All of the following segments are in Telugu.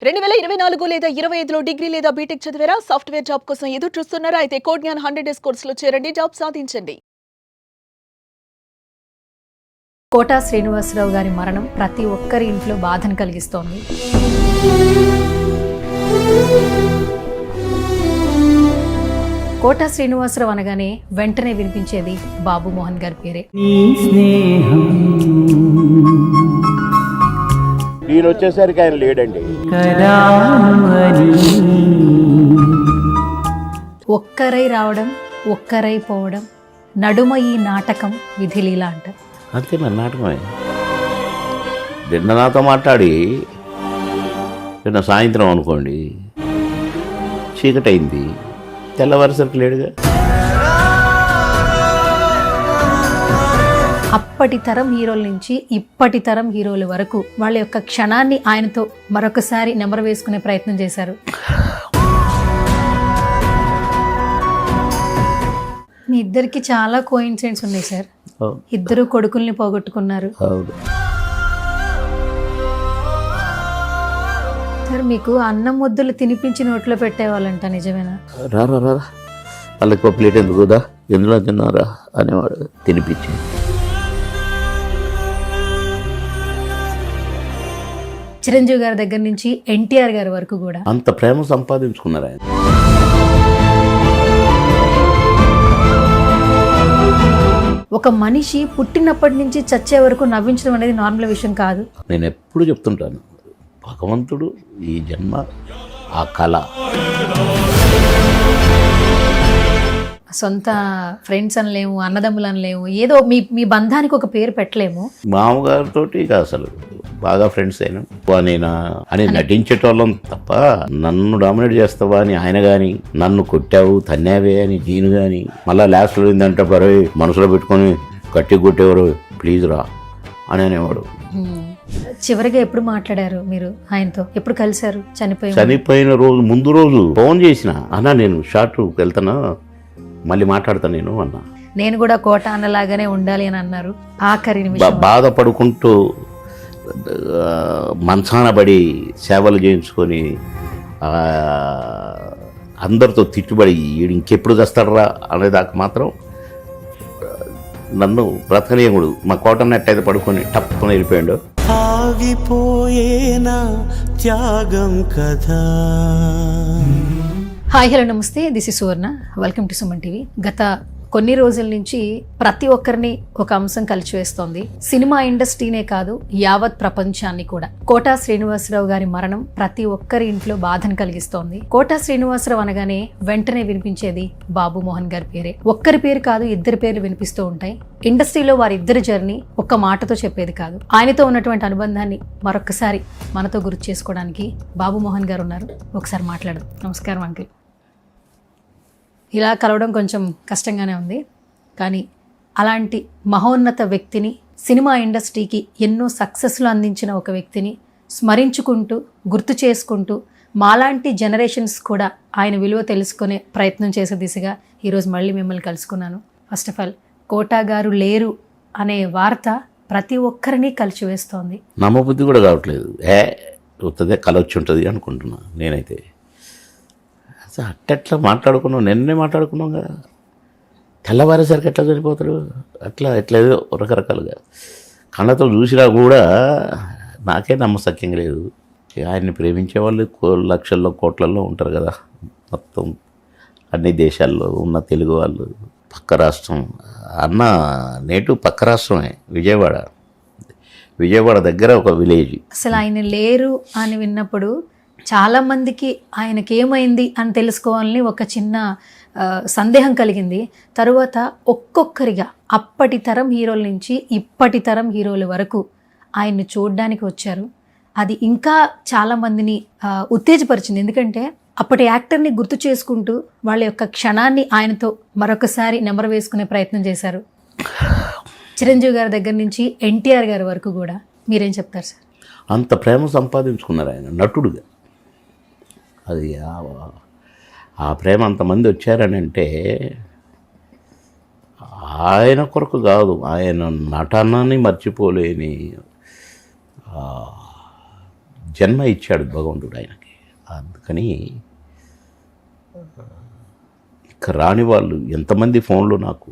2024 లేదా 25లో డిగ్రీ లేదా బీటెక్ చదివారా? సాఫ్ట్‌వేర్ జాబ్ కోసం ఎదురు చూస్తున్నారా? అయితే కోడ్ జ్ఞాన్ 100 డేస్ కోర్సులో చేరండి. జాబ్ సాధించండి. కోటా శ్రీనివాసరావు గారి మరణం ప్రతి ఒక్కరి ఇంట్లో బాధను కలిగిస్తోంది. కోటా శ్రీనివాసరావు అనగానే వెంటనే వినిపించేది బాబు మోహన్ గారి పేరే. ఈయన వచ్చేసరికి ఆయన లేడండి. ఒక్కరై రావడం, ఒక్కరై పోవడం, నడుమ ఈ నాటకం విధిలీల అంటారు. అంతే మరి నాటకమే. నిన్న నాతో మాట్లాడి నిన్న సాయంత్రం అనుకోండి చీకటి అయింది, తెల్లవారుసరికి లేడుగా. అప్పటి తరం హీరోల నుంచి ఇప్పటి తరం హీరోల వరకు వాళ్ళ యొక్క క్షణాన్ని ఆయనతో మరొకసారి నెమరు వేసుకునే ప్రయత్నం చేశారు. మీ ఇద్దరికి చాలా కోఇన్సిడెంట్స్ ఉన్నాయి సార్. ఇద్దరు కొడుకుల్ని పోగొట్టుకున్నారు సార్. మీకు అన్నం ముద్దలు తినిపించి నోట్లో పెట్టేవాళ్ళంట, నిజమేనా? రారా రారా వాళ్ళకి ఒక ప్లేట్ ఎందుకుదా, ఎందులో తిన్నారా అనేవాడు తినిపించి. చిరంజీవి గారి దగ్గర నుంచి ఎన్టీఆర్ గారి వరకు కూడా అంత ప్రేమ సంపాదించుకున్నారు ఆయన. ఒక మనిషి పుట్టినప్పటి నుంచి చచ్చే వరకు నవ్వించడం అనేది నార్మల్ విషయం కాదు. నేను ఎప్పుడు చెప్తుంటాను, భగవంతుడు ఈ జన్మ ఆ కళ. సొంత ఫ్రెండ్స్ అనలేము, అన్నదమ్ములు అనలేము, ఏదో మీ బంధానికి ఒక పేరు పెట్టలేము. మామగారితో ఇక అసలు బాగా ఫ్రెండ్స్ అయినా నేనా అని నటించేటోళ్ళం తప్ప నన్ను డామినేట్ చేస్తావా అని ఆయన కానీ, నన్ను కొట్టావు తన్నావే అని జీను కానీ, మళ్ళీ లాస్ట్లో ఏంటంటే పరవి మనసులో పెట్టుకొని గట్టి కొట్టేవారు, ప్లీజ్ రా అని అనేవాడు. చివరిగా ఎప్పుడు మాట్లాడారు మీరు ఆయనతో? ఎప్పుడు కలిశారు? చనిపోయిన రోజు ముందు రోజు ఫోన్ చేసిన, అన్నా నేను షార్ట్ వెళ్తానా, మళ్ళీ మాట్లాడతాను నేను అన్నా. నేను కూడా కోట అన్నలాగానే ఉండాలి అని అన్నారు. ఆఖరి బాధపడుకుంటూ మంచాన పడి సేవలు చేయించుకొని అందరితో తిట్టుబడి ఈడు ఇంకెప్పుడు తెస్తాడరా అనేదాకా మాత్రం నన్ను బ్రతకనీయకుడు. మా కోటన్నట్టయితే పడుకొని టప్పుకొని వెళ్ళిపోయాడు. ఆగిపోయేనా త్యాగం కదా. హాయ్ హలో నమస్తే, this is Suvarna, welcome to Suman TV. గత కొన్ని రోజుల నుంచి ప్రతి ఒక్కరిని ఒక అంశం కలిచివేస్తోంది. సినిమా ఇండస్ట్రీనే కాదు, యావత్ ప్రపంచాన్ని కూడా. కోటా శ్రీనివాసరావు గారి మరణం ప్రతి ఒక్కరి ఇంట్లో బాధను కలిగిస్తోంది. కోటా శ్రీనివాసరావు అనగానే వెంటనే వినిపించేది బాబు మోహన్ గారి పేరే. ఒక్కరి పేరు కాదు, ఇద్దరి పేర్లు వినిపిస్తూ ఉంటాయి. ఇండస్ట్రీలో వారిద్దరి జర్నీ ఒక్క మాటతో చెప్పేది కాదు. ఆయనతో ఉన్నటువంటి అనుబంధాన్ని మరొకసారి మనతో గుర్తు చేసుకోవడానికి బాబు మోహన్ గారు ఉన్నారు. ఒకసారి మాట్లాడదాం. నమస్కారం అంకిల్. ఇలా కలవడం కొంచెం కష్టంగానే ఉంది, కానీ అలాంటి మహోన్నత వ్యక్తిని, సినిమా ఇండస్ట్రీకి ఎన్నో సక్సెస్లు అందించిన ఒక వ్యక్తిని స్మరించుకుంటూ, గుర్తు చేసుకుంటూ, మాలాంటి జనరేషన్స్ కూడా ఆయన విలువ తెలుసుకునే ప్రయత్నం చేసే దిశగా ఈరోజు మళ్ళీ మిమ్మల్ని కలుసుకున్నాను. ఫస్ట్ ఆఫ్ ఆల్, కోటా గారు లేరు అనే వార్త ప్రతి ఒక్కరిని కలిచివేస్తోంది. నమ్మబుద్ధి కూడా కావట్లేదు. వస్తుందే కలొచ్చి ఉంటుంది అనుకుంటున్నా నేనైతే. అట్టెట్లా మాట్లాడుకున్నాం, నిన్నే మాట్లాడుకున్నాం కదా, తెల్లవారేసరికి ఎట్లా చనిపోతారు, అట్లా ఏదో రకరకాలుగా కళ్ళతో చూసినా కూడా నాకే నమ్మసక్యంగా లేదు. ఆయన్ని ప్రేమించే వాళ్ళు లక్షల్లో కోట్లలో ఉంటారు కదా, మొత్తం అన్ని దేశాల్లో ఉన్న తెలుగు వాళ్ళు. పక్క రాష్ట్రం అన్న నేటివ్ పక్క రాష్ట్రమే విజయవాడ దగ్గర ఒక విలేజ్. అసలు ఆయన లేరు అని విన్నప్పుడు చాలా మందికి ఆయనకి ఏమైంది అని తెలుసుకోవాలని ఒక చిన్న సందేహం కలిగింది. తరువాత ఒక్కొక్కరిగా అప్పటి తరం హీరోల నుంచి ఇప్పటి తరం హీరోల వరకు ఆయన్ని చూడడానికి వచ్చారు. అది ఇంకా చాలామందిని ఉత్తేజపరిచింది. ఎందుకంటే అప్పటి యాక్టర్ని గుర్తు చేసుకుంటూ వాళ్ళ యొక్క క్షణాన్ని ఆయనతో మరొకసారి నెమరు వేసుకునే ప్రయత్నం చేశారు. చిరంజీవి గారి దగ్గర నుంచి ఎన్టీఆర్ గారి వరకు కూడా. మీరేం చెప్తారు సార్? అంత ప్రేమ సంపాదించుకున్నారు ఆయన నటుడుగా. అది ఆ ప్రేమ అంతమంది వచ్చారని అంటే ఆయన కొరకు కాదు, ఆయన నటనని మర్చిపోలేని జన్మ ఇచ్చాడు భగవంతుడు ఆయనకి. అందుకని ఇక రాని వాళ్ళు ఎంతమంది ఫోన్లు నాకు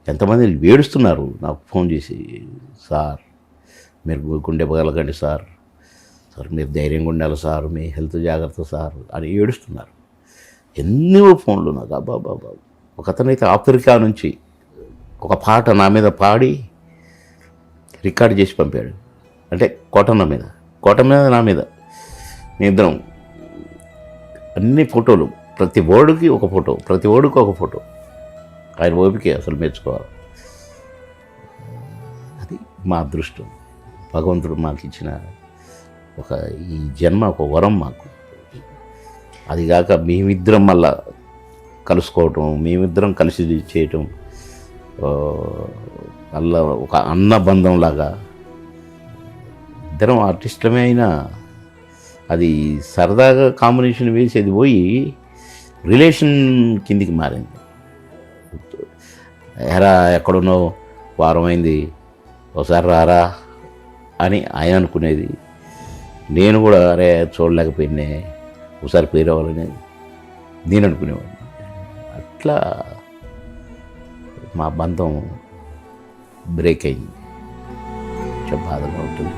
ఎంతమంది ఏడుస్తున్నారు నాకు ఫోన్ చేసి, సార్ మీరు గుండె పగలకండి సార్, మీరు ధైర్యంగా ఉండాలి సార్, మీ హెల్త్ జాగ్రత్త సార్ అని ఏడుస్తున్నారు. ఎన్నో ఫోన్లు నాకు. అబ్బాబాబా. ఒక అతనైతే ఆఫ్రికా నుంచి ఒక పాట నా మీద పాడి రికార్డ్ చేసి పంపాడు. అంటే కోట మీద నా మీద మీ ఇద్దరం అన్ని ఫోటోలు, ప్రతి ఓడికి ఒక ఫోటో. ఆయన ఓపికే అసలు మెచ్చుకోవాలి. అది మా అదృష్టం. భగవంతుడు మాకు ఇచ్చిన ఈ జన్మ ఒక వరం మాకు. అదిగాక మేమిద్దరం మళ్ళా కలుసుకోవటం, మేమిద్దరం కలిసి చేయటం, మళ్ళా ఒక అన్న బంధంలాగా. ఇద్దరం ఆర్టిస్టులమే అయినా అది సరదాగా కాంబినేషన్ వేసేది పోయి రిలేషన్ కిందికి మారింది. ఎరా ఎక్కడున్నావు, వారం అయింది, ఒకసారి రారా అని ఆయన అనుకునేది. నేను కూడా అరే చూడలేకపోయినా ఒకసారి పేరవ్వాలని నేను అనుకునేవాడిని. అట్లా మా బంధం బ్రేక్ అయింది. కొంచెం బాధగా ఉంటుంది.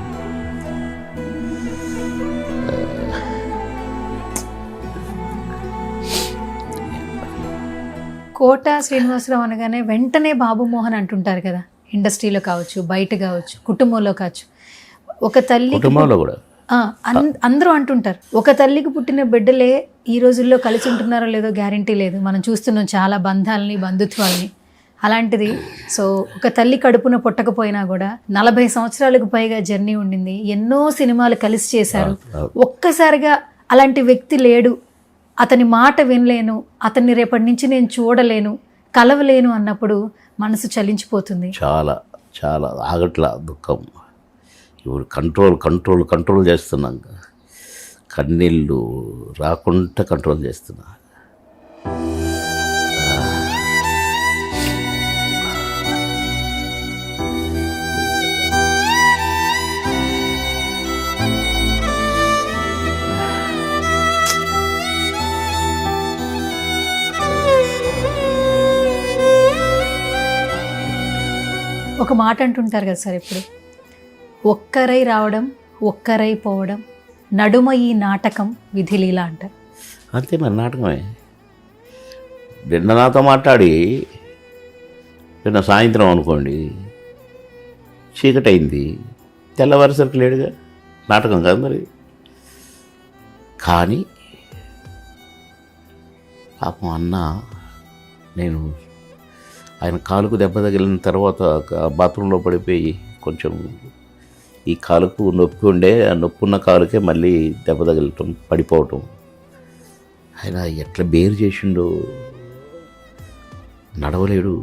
కోట శ్రీనివాసరావు అనగానే వెంటనే బాబు మోహన్ అంటుంటారు కదా, ఇండస్ట్రీలో కావచ్చు, బయట కావచ్చు, కుటుంబంలో కావచ్చు. ఒక తల్లి కుటుంబంలో కూడా అందరూ అంటుంటారు, ఒక తల్లికి పుట్టిన బిడ్డలే ఈ రోజుల్లో కలిసి ఉంటున్నారో లేదో గ్యారంటీ లేదు. మనం చూస్తున్నాం చాలా బంధాలని, బంధుత్వాలని. అలాంటిది సో ఒక తల్లి కడుపున పుట్టకపోయినా కూడా 40 సంవత్సరాలకు పైగా జర్నీ ఉండింది, ఎన్నో సినిమాలు కలిసి చేశారు. ఒక్కసారిగా అలాంటి వ్యక్తి లేడు, అతని మాట వినలేను, అతన్ని రేపటి నుంచి నేను చూడలేను, కలవలేను అన్నప్పుడు మనసు చలించిపోతుంది. చాలా చాలా ఆగట్లా దుఃఖం. ఇప్పుడు కంట్రోల్ చేస్తున్నాం. కన్నీళ్ళు రాకుండా కంట్రోల్ చేస్తున్నా. ఒక మాట అంటుంటారు కదా సార్, ఇప్పుడు ఒక్కరై రావడం, ఒక్కరై పోవడం, నడుమ ఈ నాటకం విధిలీల అంటారు. అంతే మరి, నాటకమే. నిన్న నాతో మాట్లాడి నిన్న సాయంత్రం అనుకోండి చీకటి అయింది, తెల్లవారేసరికి లేడుగా, నాటకం కాదు మరి. కానీ పాపం అన్న, నేను ఆయన కాలుకు దెబ్బ తగిలిన తర్వాత బాత్రూంలో పడిపోయి కొంచెం ఈ కాలుకు నొప్పి ఉండే, ఆ నొప్పి ఉన్న కాలుకే మళ్ళీ దెబ్బ తగలటం, పడిపోవటం. ఆయన ఎట్లా బేరు చేసిండో. నడవలేడు,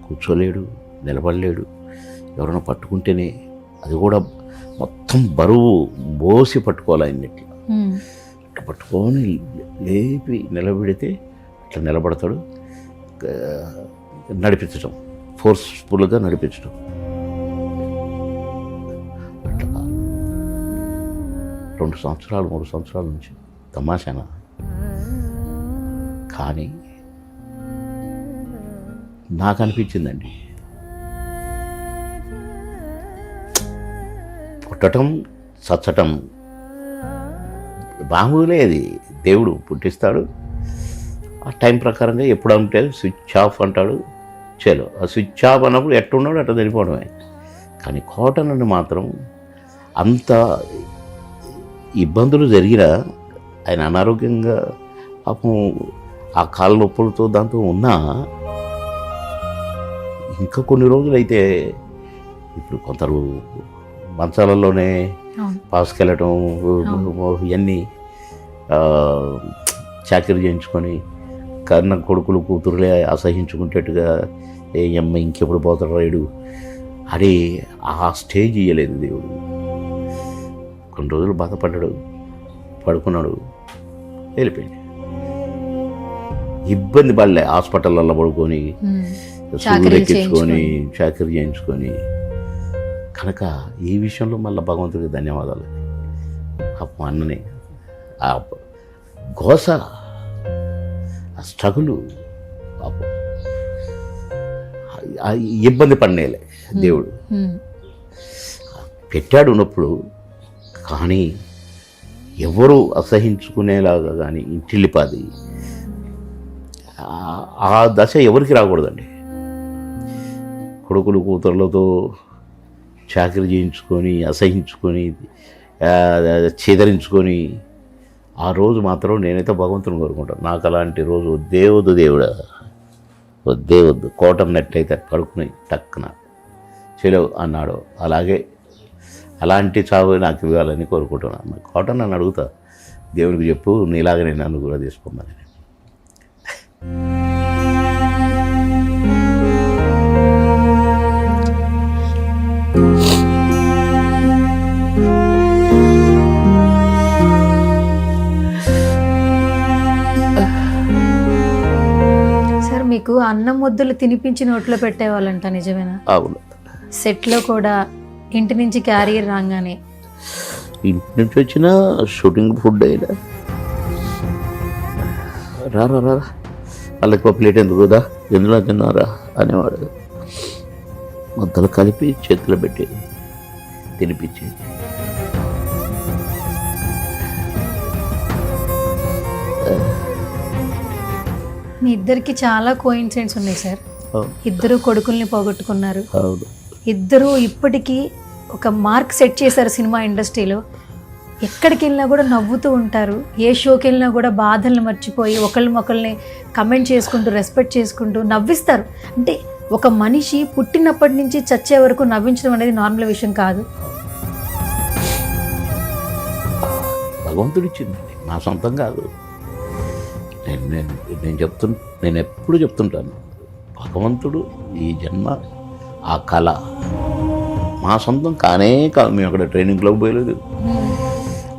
కూర్చోలేడు, నిలబడలేడు. ఎవరైనా పట్టుకుంటేనే అది కూడా మొత్తం బరువు మోసి పట్టుకోవాలి ఆయన. ఇట్లా పట్టుకొని లేపి నిలబెడితే ఇట్లా నిలబడతాడు. నడిపించడం, ఫోర్స్ఫుల్గా నడిపించడం. అట్లా 2 సంవత్సరాలు 3 సంవత్సరాల నుంచి తమాషానా. కానీ నాకు అనిపించిందండి, పుట్టడం చచ్చటం మామూలే. అది దేవుడు పుట్టిస్తాడు, ఆ టైం ప్రకారంగా ఎప్పుడు అంటే స్విచ్ ఆఫ్ అంటాడు. చలో, ఆ స్విచ్ ఆఫ్ అన్నప్పుడు ఎట్టున్నాడు అట్లా తెలిపోవడమే. కానీ కోటనని మాత్రం అంత ఇబ్బందులు జరిగినా, ఆయన అనారోగ్యంగా పాపం ఆ కాళ్ళ నొప్పులతో దాంతో ఉన్నా ఇంకా కొన్ని రోజులైతే, ఇప్పుడు కొందరు మంచాలలోనే పాసుకెళ్ళటం, ఇవన్నీ చాకరీ చేయించుకొని కన్న కొడుకులు కూతురులే అసహించుకుంటేట్టుగా ఏ అమ్మ ఇంకెప్పుడు పోతాడు రాయుడు అని ఆ స్టేజ్ ఇయ్యలేదు దేవుడు. కొన్ని రోజులు బాధపడ్డాడు, పడుకున్నాడు, వెళ్ళిపోయింది. ఇబ్బంది పడలే, హాస్పిటల్లో పడుకొని ఎక్కించుకొని చాకరీ చేయించుకొని. కనుక ఈ విషయంలో మళ్ళీ భగవంతుడికి ధన్యవాదాలు. మా అన్నని ఆ గోస, ఆ స్ట్రగులు, పాపం ఆ ఇబ్బంది పడినేలే దేవుడు పెట్టాడు ఉన్నప్పుడు. కానీ ఎవరు అసహించుకునేలాగా కానీ ఇంటిల్లిపాది ఆ దశ ఎవరికి రాకూడదండి. కొడుకులు కూతుర్లతో చాకరీ చేయించుకొని అసహించుకొని చేదరించుకొని ఆ రోజు మాత్రం నేనైతే భగవంతుని కోరుకుంటాను. నాకు అలాంటి రోజు వద్దు దేవుడా, వద్దు. కోటం నెట్టయితే పడుకుని టక్కున చెలవు అన్నాడు. అలాంటి చావు నాకు ఇవ్వాలని కోరుకుంటున్నాను. కోటం నన్ను అడుగుతా, దేవునికి చెప్పు నీలాగనే నన్ను కూడా తీసుకోమని. సార్ మీకు అన్నం ముద్దలు తినిపించి నోట్లో పెట్టేవాళ్ళంట, నిజమేనా? అవును. సెట్లో కూడా ఇంటి నుంచి క్యారియర్ రాగానే ఇంటి నుంచి వచ్చిన షూటింగ్ ఫుడ్ అయినా రా వాళ్ళకి ఒక ప్లేట్ ఎందుకుదా, ఎందులో తిన్నారా అనేవాడు. ముద్దలు కలిపి చేతిలో పెట్టి తినిపించి. మీ ఇద్దరికి చాలా కోయిన్సిడెంట్స్ ఉన్నాయి సార్. ఇద్దరు కొడుకుల్ని పోగొట్టుకున్నారు. అవును. ఇద్దరు ఇప్పటికీ ఒక మార్క్ సెట్ చేశారు సినిమా ఇండస్ట్రీలో. ఎక్కడికి వెళ్ళినా కూడా నవ్వుతూ ఉంటారు. ఏ షోకి వెళ్ళినా కూడా బాధలను మర్చిపోయి ఒకళ్ళని కమెంట్ చేసుకుంటూ రెస్పెక్ట్ చేసుకుంటూ నవ్విస్తారు. అంటే ఒక మనిషి పుట్టినప్పటి నుంచి చచ్చే వరకు నవ్వించడం అనేది నార్మల్ విషయం కాదు. భగవంతుడు ఇచ్చిందండి, నా సొంతం కాదు. నేను ఎప్పుడు చెప్తుంటాను, భగవంతుడు ఈ జన్మ ఆ కళ మా సొంతం కానే కాదు. మేము అక్కడ ట్రైనింగ్ క్లబ్ పోయలేదు,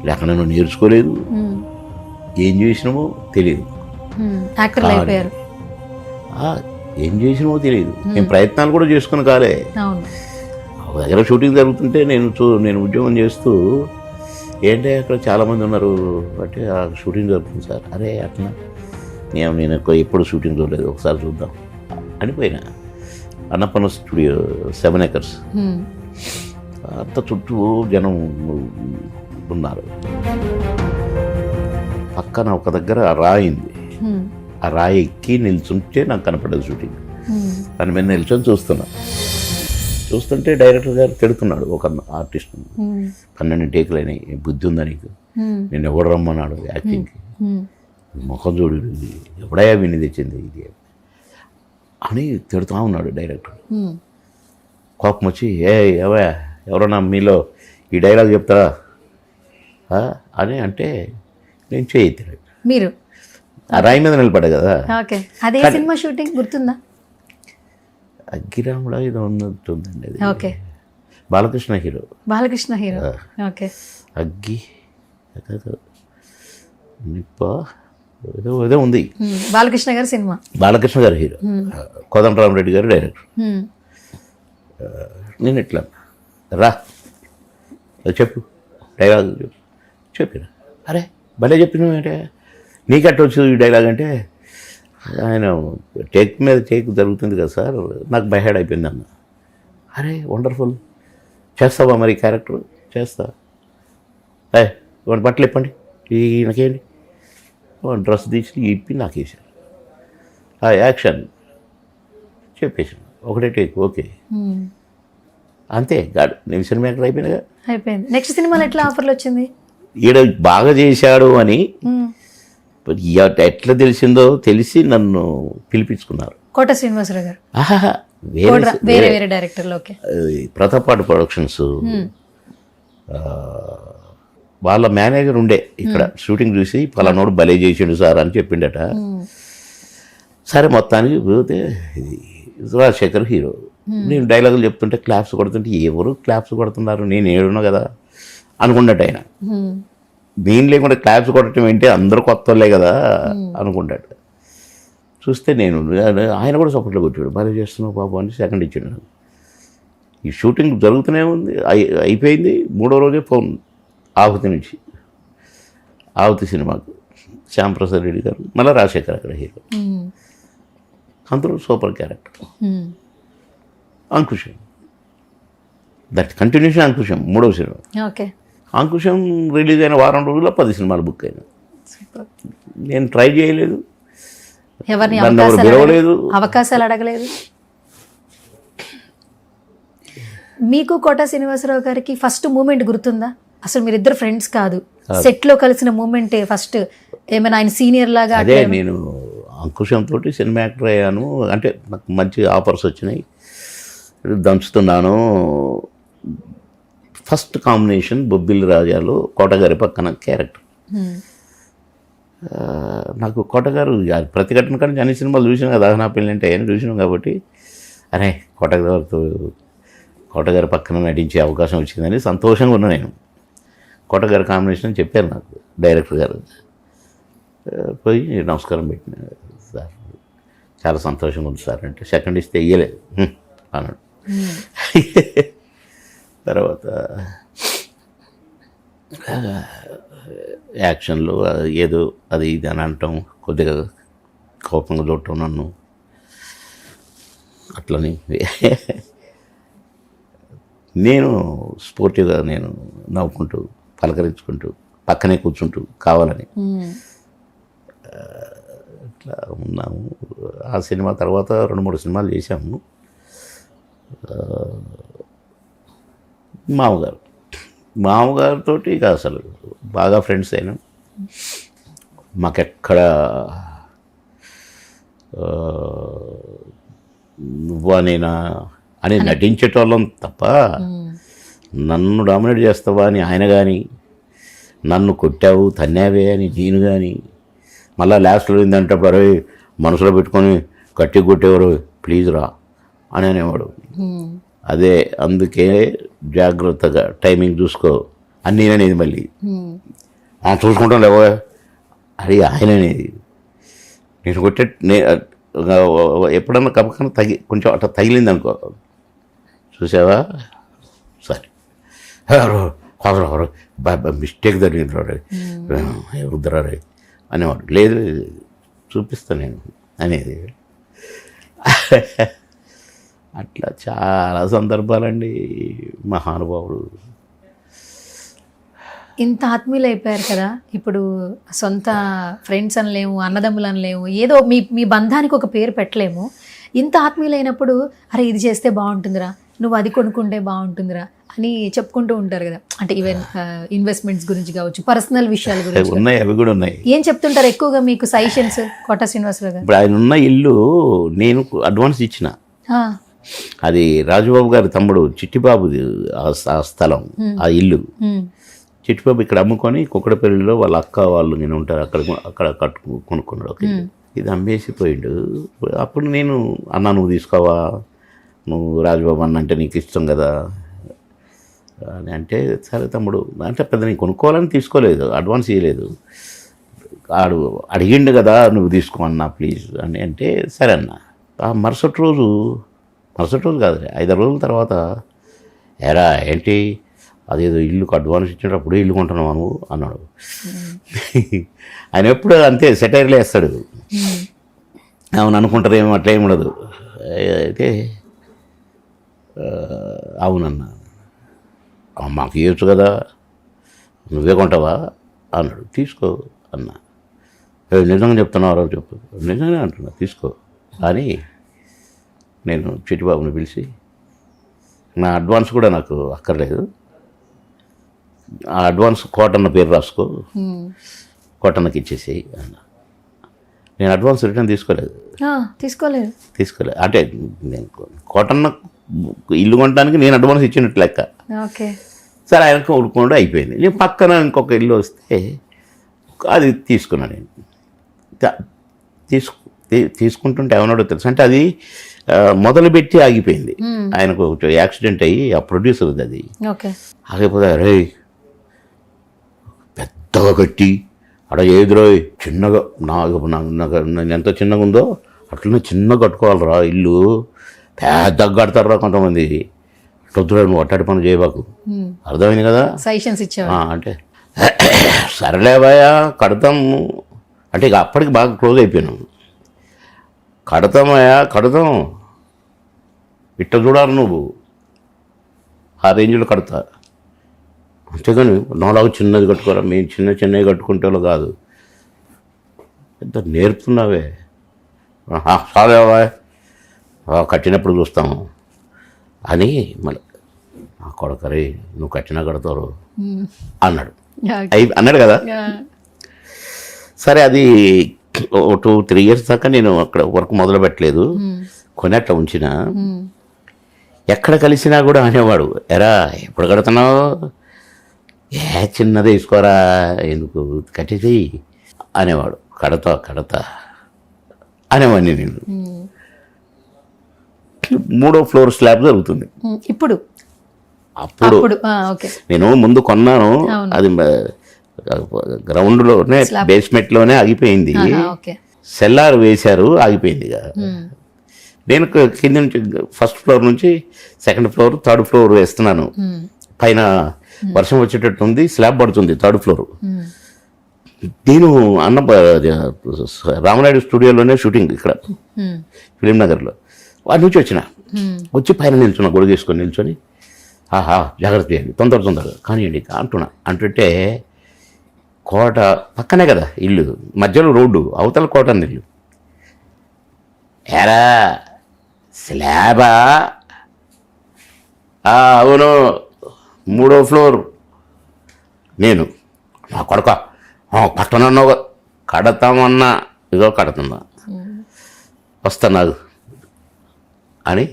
లేక నేను నేర్చుకోలేదు, ఏం చేసినామో తెలియదు. యాక్టర్లు అయిపోయారు. ఏం చేసినామో తెలియదు. నేను ప్రయత్నాలు కూడా చేసుకుని కాలే. ఒక దగ్గర షూటింగ్ జరుగుతుంటే నేను ఉద్యోగం చేస్తూ ఏంటంటే అక్కడ చాలామంది ఉన్నారు అంటే ఆ షూటింగ్ జరుగుతుంది సార్. అరే అట్లా నేను ఎప్పుడు షూటింగ్ చూడలేదు, ఒకసారి చూద్దాం అనిపోయినా. అన్నపన్న స్టూడియో 7 acres అంత చుట్టూ జనం ఉన్నారు. పక్కన ఒక దగ్గర రాయింది, ఆ రాయి ఎక్కి నిల్చుంటే నాకు కనపడదు షూటింగ్. దాని మీద నిల్చొని చూస్తుంటే డైరెక్టర్ గారు తిడుతున్నాడు ఒక ఆర్టిస్ట్. 12 టేకులు అయినాయి, బుద్ధి ఉందా నీకు, నేను ఎవడు రమ్మన్నాడు యాక్టింగ్కి, ముఖం చూడు, ఎవడయా విని తెచ్చింది ఇది అని తిడుతూ ఉన్నాడు డైరెక్టర్. కోపం వచ్చి ఎవరన్నా మీలో ఈ డైలాగ్ చెప్తారా అని అంటే నేను చేయలేదు. మీరు ఆ రాయి మీద నిలబడ్డా కదా. ఓకే, అదే సినిమా షూటింగ్ గుర్తుందా? అగ్గిరాముడా ఇది ఉన్నట్టుందండి. అది okay, Balakrishna hero. Balakrishna hero. Okay, అగ్గి నిప్ప ఏదో ఉంది. బాలకృష్ణ గారి సినిమా. బాలకృష్ణ గారు హీరో, కోదండరామరెడ్డి గారు డైరెక్టర్. నేను ఎట్లా రా చెప్పు డైలాగ్ చెప్పిన. అరే భలే చెప్పినావు అంటే నీకట్ట వచ్చి ఈ డైలాగ్ అంటే ఆయన టేక్ మీద టేక్ జరుగుతుంది కదా సార్, నాకు బైహెడ్ అయిపోయింది అన్న. అరే వండర్ఫుల్, చేస్తావా మరి క్యారెక్టర్? చేస్తా. వాడి బట్టలు ఇప్పండి, నాకేంటి డ్రెస్ తీసి ఇప్పి నాకు వేసాను. యాక్షన్ చెప్పేసాను, ఒకటే టేక్, ఓకే అంతే. గాడు నేను సినిమా యాక్టర్ అయిపోయినాగా, అయిపోయింది. నెక్స్ట్ సినిమాలో ఎట్లా ఆఫర్లు వచ్చింది? ఈడ బాగా చేశాడు అని ఎట్లా తెలిసిందో తెలిసి నన్ను పిలిపించుకున్నారు. కోట శ్రీనివాసరావు గారు, వేరే వేరే డైరెక్టర్లు. ఓకే, ప్రతాపాటు ప్రొడక్షన్స్ వాళ్ళ మేనేజర్ ఉండే ఇక్కడ షూటింగ్ చూసి పలానోడు భలే చేసిండు సార్ అని చెప్పిండట. సరే మొత్తానికి పోతే రాజశేఖర్ హీరో. నేను డైలాగులు చెప్తుంటే క్లాప్స్ కొడుతుంటే ఎవరు క్లాప్స్ కొడుతున్నారు, నేను ఏడున్నా కదా అనుకున్నట్టు ఆయన. నేను లేకుండా క్లాప్స్ కొట్టడం ఏంటి, అందరూ కొత్త వాళ్ళే కదా అనుకుంటాడు. చూస్తే నేను ఆయన కూడా సపోర్ట్లో కొట్టాడు, భలే చేస్తున్నావు బాబు అని సెకండ్ ఇచ్చాడు. ఈ షూటింగ్ జరుగుతూనే ఉంది, అయిపోయింది. 3వ రోజే ఫోన్ ఆహుతి నుంచి, ఆవతి సినిమాకు శ్యాంప్రసాద్ రెడ్డి గారు, మళ్ళీ రాజశేఖర్ అక్కడ హీరో. అందులో super character Ankusam. That continuation Ankusam 3వ సినిమా. ఓకే. అంకుశం రిలీజ్ అయిన వారం రోజుల్లో 10 సినిమాలు బుక్ అయినాయి. నేను ట్రై చేయలేదు, ఎవరిని నన్ను ఎవరు పిలవలేదు. అవకాశాలు అడగలేదు. మీకు కోట శ్రీనివాసరావు గారికి ఫస్ట్ మూమెంట్ గుర్తుందా? అసలు మీరిద్దరు ఫ్రెండ్స్ కాదు, సెట్లో కలిసిన మూమెంటే ఫస్ట్. ఏమైనా ఆయన సీనియర్ లాగా? అదే నేను అంకుశంతో సినిమా యాక్టర్ అయ్యాను. అంటే నాకు మంచి ఆఫర్స్ వచ్చినాయి, దంచుతున్నాను. ఫస్ట్ కాంబినేషన్ బొబ్బిలి రాజాలో కోటగారి పక్కన క్యారెక్టర్. నాకు కోటగారు ప్రతిఘటన కానీ అన్ని సినిమాలు చూసినాం కదా, నా పెళ్ళి అంటే అని చూసినాం కాబట్టి అరే కోటగారి పక్కన నటించే అవకాశం వచ్చిందని సంతోషంగా ఉన్నా నేను. కోటగారి కాంబినేషన్ అని చెప్పారు నాకు డైరెక్టర్ గారు. పోయి నమస్కారం పెట్టిన, సార్ చాలా సంతోషంగా ఉంది సార్ అంటే, సెకండ్ ఇస్తే ఇయ్యలేదు అన్నాడు. తర్వాత యాక్షన్లో ఏదో అది ఇది అని అంటాం, కొద్దిగా కోపంగా చూడటం నన్ను అట్లని. నేను స్పోర్టివ్గా నేను నవ్వుకుంటూ పలకరించుకుంటూ పక్కనే కూర్చుంటూ కావాలని ఇట్లా ఉన్నాము. ఆ సినిమా తర్వాత 2-3 సినిమాలు చేశాము. మామగారితో ఇక అసలు బాగా ఫ్రెండ్స్ అయినాం. మాకెక్కడ నువ్వా నేనా అని నటించేటోళ్ళం తప్ప నన్ను డామినేట్ చేస్తావా అని ఆయన కానీ, నన్ను కొట్టావు తన్నావే అని నేను కానీ, మళ్ళీ లాస్ట్లో ఏంటంటే అరే మనసులో పెట్టుకొని గట్టి కొట్టేవారు ప్లీజ్ రా అని అనేవాడు. అదే అందుకే జాగ్రత్తగా టైమింగ్ చూసుకో అని నేను అనేది. మళ్ళీ చూసుకుంటాం లేవో అది ఆయన అనేది. నేను కొట్టే ఎప్పుడన్నా కపకన్నా కొంచెం అట్లా తగిలింది అనుకో, చూసావా సరే మిస్టేక్ జరిగింది వద్దురా రే అనేవాడు. లేదు చూపిస్తాను నేను అనేది. అట్లా చాలా సందర్భాలండి. మహానుభావుడు. ఇంత ఆత్మీయులు అయిపోయారు కదా, ఇప్పుడు సొంత ఫ్రెండ్స్ అనలేము, అన్నదమ్ములు అనలేము, ఏదో మీ బంధానికి ఒక పేరు పెట్టలేము. ఇంత ఆత్మీయులైనప్పుడు అరే ఇది చేస్తే బాగుంటుందిరా, నువ్వు అది కొనుక్కుంటే బాగుంటుందిరా అని చెప్పుకుంటూ ఉంటారు కదా. అంటే ఈవెన్ ఇన్వెస్ట్మెంట్స్ గురించి కావచ్చు, పర్సనల్ విషయాల గురించి ఉన్నాయి, అవి కూడా ఉన్నాయి. ఏం చెప్తుంటారు ఎక్కువగా మీకు సజెషన్స్ కోట శ్రీనివాసరావు గారు? ఇప్పుడు ఆయన ఉన్న ఇల్లు నేను అడ్వాన్స్ ఇచ్చిన, అది రాజుబాబు గారి తమ్ముడు చిట్టిబాబుది ఆ స్థలం, ఆ ఇల్లు. చిట్టిబాబు ఇక్కడ అమ్ముకొని కుక్కడపల్లిలో వాళ్ళ అక్క వాళ్ళు నేను ఉంటారు అక్కడ కొనుక్కున్నాడు ఒక ఇల్లు. ఇది అమ్మేసిపోయిండు. అప్పుడు నేను అన్న నువ్వు తీసుకోవా, నువ్వు రాజుబాబు అన్న అంటే నీకు ఇష్టం కదా అని అంటే, సరే తమ్ముడు అంటే పెద్ద నేను కొనుక్కోవాలని తీసుకోలేదు, అడ్వాన్స్ ఇవ్వలేదు. ఆడు అడిగిండు కదా నువ్వు తీసుకో అన్నా ప్లీజ్ అని అంటే సరే అన్న. ఆ మరుసటి రోజు కాదు 5 రోజుల తర్వాత ఎరా ఏంటి అదేదో ఇల్లుకు అడ్వాన్స్ ఇచ్చినప్పుడు ఇల్లు కొంటున్నావు నువ్వు అన్నాడు. ఆయన ఎప్పుడు అంతే సెటైర్లు వేస్తాడు. అవును అనుకుంటారేమో అట్లా ఏమి ఉండదు. అయితే అవునన్నా మాకు ఇవ్వచ్చు కదా నువ్వే కొంటావా అన్నాడు. తీసుకో అన్నా. నిజంగా చెప్తున్నావు చెప్పు. నిజంగానే అంటున్నా తీసుకో అని నేను చిట్టిబాబుని పిలిచి, నా అడ్వాన్స్ కూడా నాకు అక్కర్లేదు, ఆ అడ్వాన్స్ కోటన్న పేరు రాసుకో, కోటన్నకి ఇచ్చేసేయి అన్న. నేను అడ్వాన్స్ రిటర్న్ తీసుకోలేదు. అంటే నేను కోటన్న ఇల్లు కొనడానికి నేను అడ్వాన్స్ ఇచ్చినట్టు లెక్క. సరే ఆయనకు ఊరుకోండి అయిపోయింది. నేను పక్కన ఇంకొక ఇల్లు వస్తే అది తీసుకున్నాను. నేను తీసుకుంటుంటే ఏమన్నాడో తెలుసు, అంటే అది మొదలుపెట్టి ఆగిపోయింది. ఆయనకు యాక్సిడెంట్ అయ్యి ఆ ప్రొడ్యూసర్ అది ఆగిపోతే రే పెద్దగా కట్టి అక్కడ ఎదురో చిన్నగా నాకు ఎంత చిన్నగా ఉందో అట్లనే చిన్నగా కట్టుకోవాలరా ఇల్లు, పెద్దగా కడతారా కొంతమంది. వద్దురా నువ్వు అట్టాడి పని చేయబాకు, అర్థమైంది కదా సజెషన్స్ ఇచ్చావా అంటే సరేలే భయ కడతాం అంటే ఇక అప్పటికి బాగా క్లోజ్ అయిపోయాను. కడతామయ్యా కడతాం, ఇట్ట చూడాలి నువ్వు, ఆ రేంజ్లో కడతా. అంతేగాని నాలాగా చిన్నది కట్టుకోరా, మేము చిన్నవి కట్టుకుంటే కాదు, ఎంత నేర్పుతున్నావే. చాలేవా కట్టినప్పుడు చూస్తాము అని మళ్ళీ నా కొడకరే నువ్వు కట్టినా కడతారు అన్నాడు. అన్నాడు కదా. సరే అది 2-3 years దాకా నేను అక్కడ వర్క్ మొదలు పెట్టలేదు, కొని అట్లా ఉంచిన. ఎక్కడ కలిసినా కూడా అనేవాడు, ఎరా ఎప్పుడు కడుతున్నావు, చిన్నది వేసుకోరా, ఎందుకు కట్టేది అనేవాడు. కడతా అనేవాడిని నేను. 3వ ఫ్లోర్ స్లాబ్ జరుగుతుంది ఇప్పుడు. అప్పుడు నేను ముందు కొన్నాను, అది గ్రౌండ్లోనే బేస్మెంట్లోనే ఆగిపోయింది. సెల్లార్ వేశారు, ఆగిపోయింది. నేను కింద నుంచి ఫస్ట్ ఫ్లోర్ నుంచి 2nd floor 3rd floor వేస్తున్నాను. పైన వర్షం వచ్చేటట్టు ఉంది, స్లాబ్ పడుతుంది 3rd floor. నేను రామనాయుడు స్టూడియోలోనే షూటింగ్ ఇక్కడ ఫిలిం నగర్లో. వాడి నుంచి వచ్చి పైన నిల్చున్నా, గొడుగు వేసుకొని నిల్చొని, ఆహా జాగ్రత్త చేయండి, తొందరగా కానివ్వండి అంటుంటే కోట పక్కనే కదా ఇల్లు, మధ్యలో రోడ్డు, అవతల కోట ఇల్లు. ఎరా స్లాబా? అవును 3వ ఫ్లోర్. నేను నా కొడక కట్టనన్నావు, కడతామన్నా, ఇగో కడుతున్నా, వస్తున్నావు అని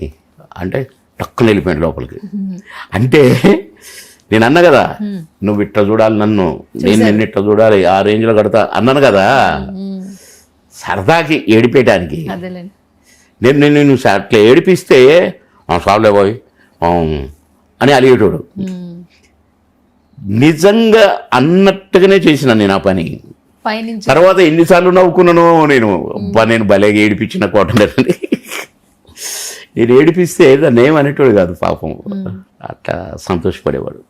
అంటే టక్కున వెళ్ళిపోయాడు లోపలికి. అంటే నేను అన్నా కదా, నువ్వు ఇట్లా చూడాలి నన్ను, నేను ఇట్లా చూడాలి, ఆ రేంజ్లో కడతా అన్నాను కదా, సరదాకి ఏడిపేయడానికి. నేను అట్లా ఏడిపిస్తే సావులే పోయి అని అలిగేటోడు. నిజంగా అన్నట్టుగానే చేసిన నేను ఆ పని. తర్వాత ఎన్నిసార్లు నవ్వుకున్నాను నేను, నేను భలేగా ఏడిపించిన కోటని. నేను ఏడిపిస్తే దాన్ని ఏమనేటోడు కాదు పాపం, అట్లా సంతోషపడేవాడు.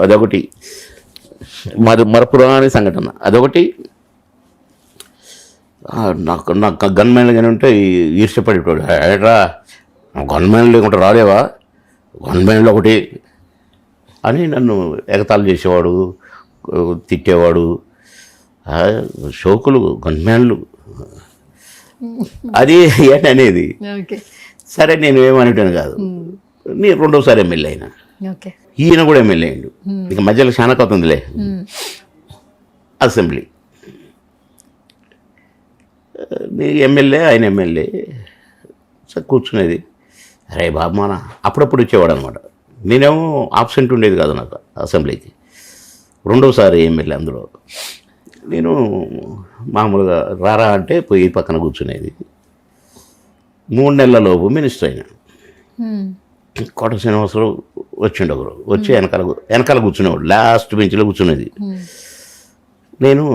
అదొకటి మరపురాని సంఘటన. అదొకటి నాకు గన్మెన్లు కానీ ఉంటే ఈర్ష్యపడేటోడు. ఏట్రా గన్మెన్లు లేకుంటే రాలేవా, గన్మెన్లు ఒకటి అని నన్ను ఎగతాళి చేసేవాడు, తిట్టేవాడు. షోకులు గన్మెన్లు అది ఏంటి అనేది. సరే నేను ఏమనేటాను కాదు. నేను 2వసారి ఎమ్మెల్యే అయినా, ఈయన కూడా ఎమ్మెల్యే అయ్యిండు. ఇక మధ్యలో చాలా కొత్త ఉందిలే. అసెంబ్లీ ఎమ్మెల్యే, ఆయన ఎమ్మెల్యే. కూర్చునేది, అరే బాబు మన అప్పుడప్పుడు వచ్చేవాడు అనమాట. నేనేమో ఆబ్సెంట్ ఉండేది కాదు నాకు అసెంబ్లీకి. 2వసారి ఎమ్మెల్యే. అందులో నేను మామూలుగా రారా అంటే పోయి పక్కన కూర్చునేది. 3 నెలలలోపు మినిస్టర్ అయినా. కోట శ్రీనివాసరావు వచ్చిండు ఒకరు, వచ్చి వెనకాల కూర్చునేవాడు, లాస్ట్ బెంచ్లో కూర్చునేది. నేను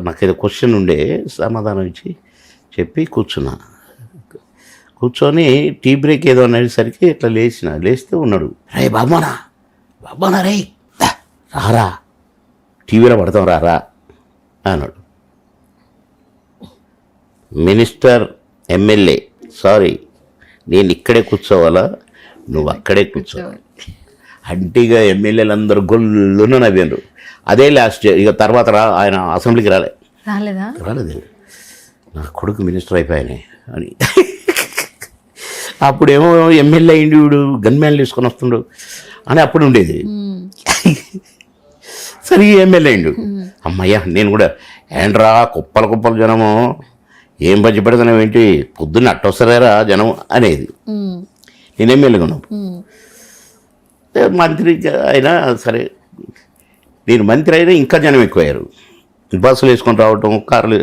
నాకేదో క్వశ్చన్ ఉండే, సమాధానం ఇచ్చి చెప్పి కూర్చొని టీ బ్రేక్ ఏదో అనేసరికి ఇట్లా లేస్తే ఉన్నాడు. రే బాబానా రే రారా, టీవీలో పడతాం రారా అన్నాడు. మినిస్టర్, ఎమ్మెల్యే, సారీ నేను ఇక్కడే కూర్చోవాలా, నువ్వు అక్కడే కూర్చోవాలి అంటే ఇక ఎమ్మెల్యేలు అందరూ గొల్లున నవ్వారు. అదే లాస్ట్. ఇక తర్వాత ఆయన అసెంబ్లీకి రాలేదు. నా కొడుకు మినిస్టర్ అయిపోయానే అని. అప్పుడేమో ఎమ్మెల్యే అయింది వీడు, గన్మ్యాన్లు తీసుకొని వస్తుండు అని అప్పుడు ఉండేది. సరే ఎమ్మెల్యే అయిండు, అమ్మయ్యా నేను కూడా ఏంట్రా కుప్పల జనము, ఏం బజ్జి పెడతాను ఏంటి, పొద్దున్న అట్టొస్తారా జనం అనేది. నేను ఎమ్మెల్యేగా ఉన్నాను. మంత్రి అయినా సరే, నేను మంత్రి అయినా ఇంకా జనం ఎక్కువయ్యారు. బస్సులు వేసుకొని రావటం, కార్లు.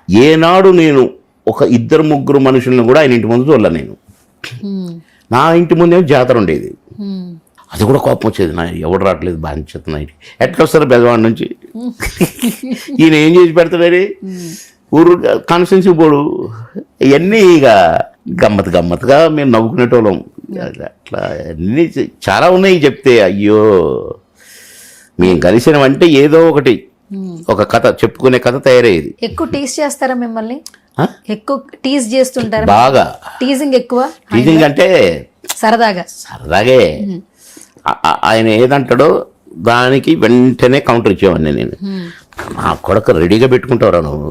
ఏనాడు నేను ఒక 2-3 మనుషులను కూడా ఆయన ఇంటి ముందు చూడలే. నేను నా ఇంటి ముందేమో జాతర ఉండేది, అది కూడా కోపం వచ్చేది. నా ఎవడు రావట్లేదు బాధ్యత నైట్ ఎట్లా వస్తారు బెజవాడ నుంచి, ఈయన ఏం చేసి పెడతాడని ఊరు కాన్స్టిట్యున్సీ బోర్డు. ఇవన్నీ ఇక గమ్మత్తుగా మేము నవ్వుకునేటోళ్ళం. అట్లా అన్నీ చాలా ఉన్నాయి చెప్తే. అయ్యో మేము కలిసినామంటే ఏదో ఒకటి ఒక కథ చెప్పుకునే కథ తయారయ్యేది. ఎక్కువ టీజ్ చేస్తారా మిమ్మల్ని? ఆ? ఎక్కువ టీజ్ చేస్తుంటారా? బాగా టీజింగ్ ఎక్కువ? టీజింగ్ అంటే సరదాగా? సరదాగే. ఆయన ఏదంటాడో దానికి వెంటనే కౌంటర్ ఇచ్చేవాడిని నేను. నా కొడుకు రెడీగా పెట్టుకుంటావురా నువ్వు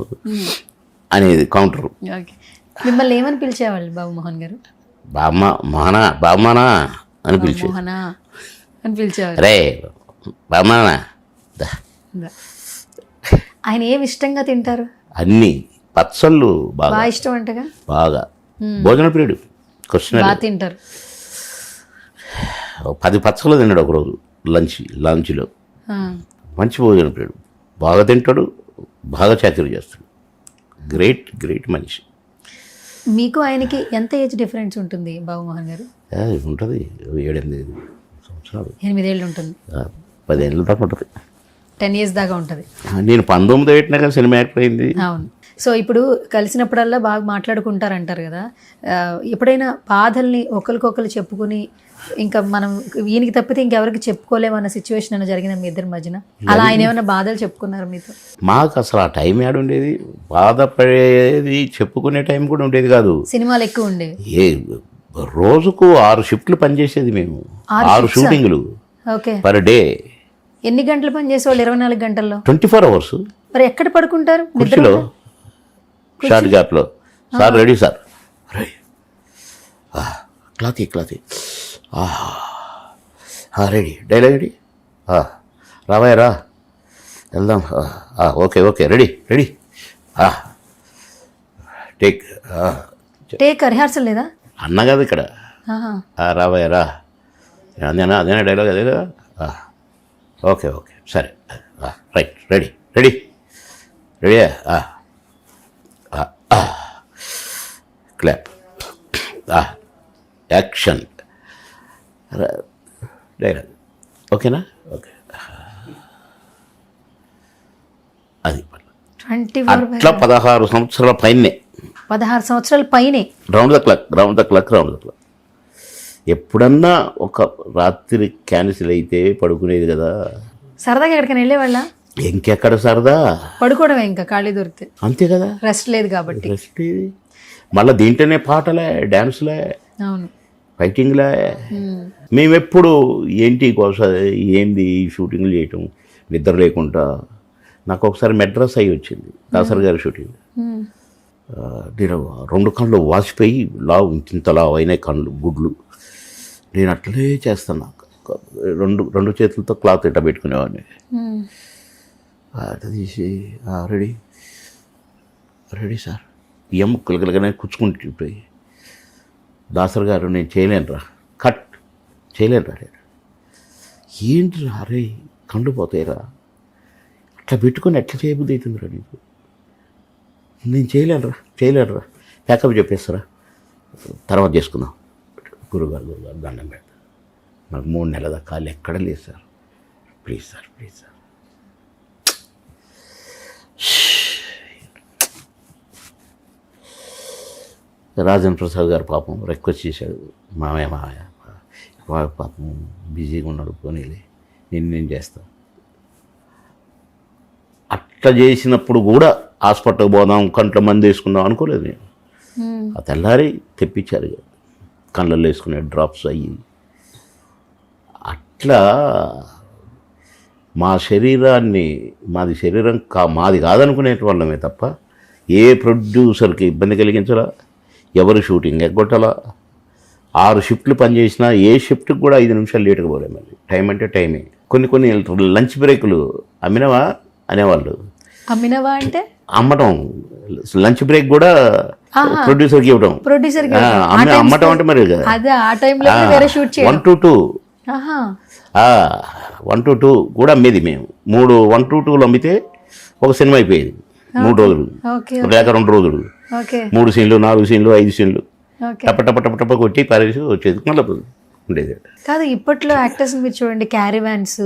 అనేది కౌంటర్. ఓకే. మిమ్మల్ని ఏమని పిలిచేవాళ్ళు బాబు మోహన్ గారు? బామ్మనా అని పిలిచే. మోహనా అని పిలిచేవారు. రే బామ్మనా. ఆయన ఏమి ఇష్టంగా తింటారు? అన్నీ పచ్చళ్ళు బాగా బాగా ఇష్టం అంటగా. బాగా భోజన ప్రియుడు. క్వశ్చన్ బాగా తింటారు. 10 పచ్చళ్ళు తిన్నాడు ఒకరోజు లంచ్లో. ఆ. మంచి భోజన ప్రియుడు, బాగా తింటాడు, బాగా చాకరీ చేస్తాడు. గ్రేట్ మనిషి. మీకు ఆయనకి ఎంత ఏజ్ డిఫరెన్స్ ఉంటుంది బాబు మోహన్ గారు? ఉంటుంది 7-8 సంవత్సరాలు. 8 ఏళ్ళు ఉంటుంది. 10 ఏళ్ళ దాకా ఉంటుంది. 10 years దాకా ఉంటుంది. నేను 19 పెట్టినా కదా సినిమా యాక్టర్ అయింది. అవును. సో ఇప్పుడు కలిసినప్పుడల్లా బాగా మాట్లాడుకుంటారంటారు కదా, ఎప్పుడైనా బాధల్ని ఒకరికొకరు చెప్పుకుని ఇంకా మనం ఈయనకి తప్పితే ఇంకెవరికి చెప్పుకోలేమన్న సిచ్యువేషన్ అయినా జరిగిన మీ ఇద్దరి మధ్యన? అలా ఆయన ఏమైనా బాధలు చెప్పుకున్నారు మీతో? మాకు అసలు ఆ టైం ఏడ ఉండేది, బాధపడేది చెప్పుకునే టైం కూడా ఉండేది కాదు. సినిమాలు ఎక్కువ ఉండేవి. రోజుకు 6 షిఫ్ట్లు పనిచేసేది మేము. 6 షూటింగ్లు ఓకే. Per day. ఎన్ని గంటలు పని చేసేవాళ్ళు? 24 గంటల్లో 24 hours. మరి ఎక్కడ పడుకుంటారు? కుర్చీలో షార్ట్ గ్యాప్లో. సార్ రెడీ సార్, క్లాతీ రెడీ, డైలాగ్ రెడీ, రావాయ రా వెళ్దాం, ఓకే రెడీ టేక్ రిహార్సల్ లేదా అన్న కదా ఇక్కడ. రావాయ రా అదేనా డైలాగ్ అదే కదా. ఓకే సరే right ready clap action dialogue. ఓకేనా? ఓకే. అది 24 అట్లా 16 సంవత్సరాల పైనే. 16 సంవత్సరాల పైనే. Round the clock. ఎప్పుడన్నా ఒక రాత్రి క్యాన్సిల్ అయితే పడుకునేది కదా. సరదాగా ఎక్కడికైనా వెళ్ళేవాళ్ళ? ఇంకెక్కడ సరదా, పడుకోవడమే ఇంకా ఖాళీ దొరికితే. అంతే కదా, రెస్ట్ లేదు కాబట్టి. రెస్ట్. మళ్ళీ దీంట్లోనే పాటలే, డ్యాన్స్లే, అవును, ఫైటింగ్లే. మేమెప్పుడు ఏంటి ఏంది షూటింగ్లు చేయటం నిద్ర లేకుండా. నాకు ఒకసారి మెడ్రాస్ అయ్యి వచ్చింది దాసర్ గారి షూటింగ్. నేను 2 కళ్ళు వాసిపోయి ఇంత లావు అయినాయి కళ్ళు, గుడ్లు. నేను అట్లనే చేస్తాను. రెండు చేతులతో క్లాత్ ఇట్లా పెట్టుకునేవాడిని. అట్లా తీసి రెడీ సార్, బియ్యం ముక్కలుగలగానే కూర్చుకుంటుంటాయి. దాసర్ గారు నేను చేయలేనురా, కట్ చేయలేనురా. నేను ఏంటిరా అరే కళ్ళు పోతాయిరా, అట్లా పెట్టుకొని ఎట్లా చేయబుద్ధి అవుతుందిరా నీకు? నేను చేయలేనురా, ప్యాకప్ చెప్పేస్తారా, తర్వాత చేసుకుందాం. గురుగారు దండం పెడతా, నాకు 3 నెలల దాకా కాళ్ళు ఎక్కడ లేదు sir, please sir. Rajan Prasad గారు పాపం రిక్వెస్ట్ చేశాడు, మామయ్య వాడు పాపం బిజీగా ఉన్నాడు, పోనీలే నేను చేస్తా. అట్లా చేసినప్పుడు కూడా హాస్పిటల్కి పోదాం, కంట్లో మంది వేసుకుందాం అనుకోలేదు నేను. ఆ తెల్లారి తెప్పించారు కళ్ళల్లో వేసుకునే డ్రాప్స్ అయ్యి. అట్లా మా శరీరాన్ని, మాది శరీరం మాది కాదనుకునే వాళ్ళమే తప్ప ఏ ప్రొడ్యూసర్కి ఇబ్బంది కలిగించాలా, ఎవరు షూటింగ్ ఎగ్గొట్టాలా. 6 షిఫ్ట్లు పనిచేసినా ఏ షిఫ్ట్కి కూడా 5 నిమిషాలు లేట్గా పోలే. మళ్ళీ టైం అంటే టైమే. కొన్ని లంచ్ బ్రేకులు అమ్మినవా అనేవాళ్ళు. అమ్మినవా అంటే అమ్మటం, లంచ్ బ్రేక్ కూడా ప్రొడ్యూసర్కి ఇవ్వడం. అమ్మటం అంటే మరి 1 to 2 1 to 2 కూడా అమ్మేది మేము. 1 to 2 అమ్మితే ఒక సినిమా అయిపోయేది. 3 రోజులు లేక 2 రోజులు, 3 సీన్లు, 4 సీన్లు, 5 సీన్లు టప కొట్టి పారేసి వచ్చేది. మళ్ళీ ఉండేది కాదు. ఇప్పట్లో యాక్టర్స్ మీరు చూడండి, క్యారివాన్స్,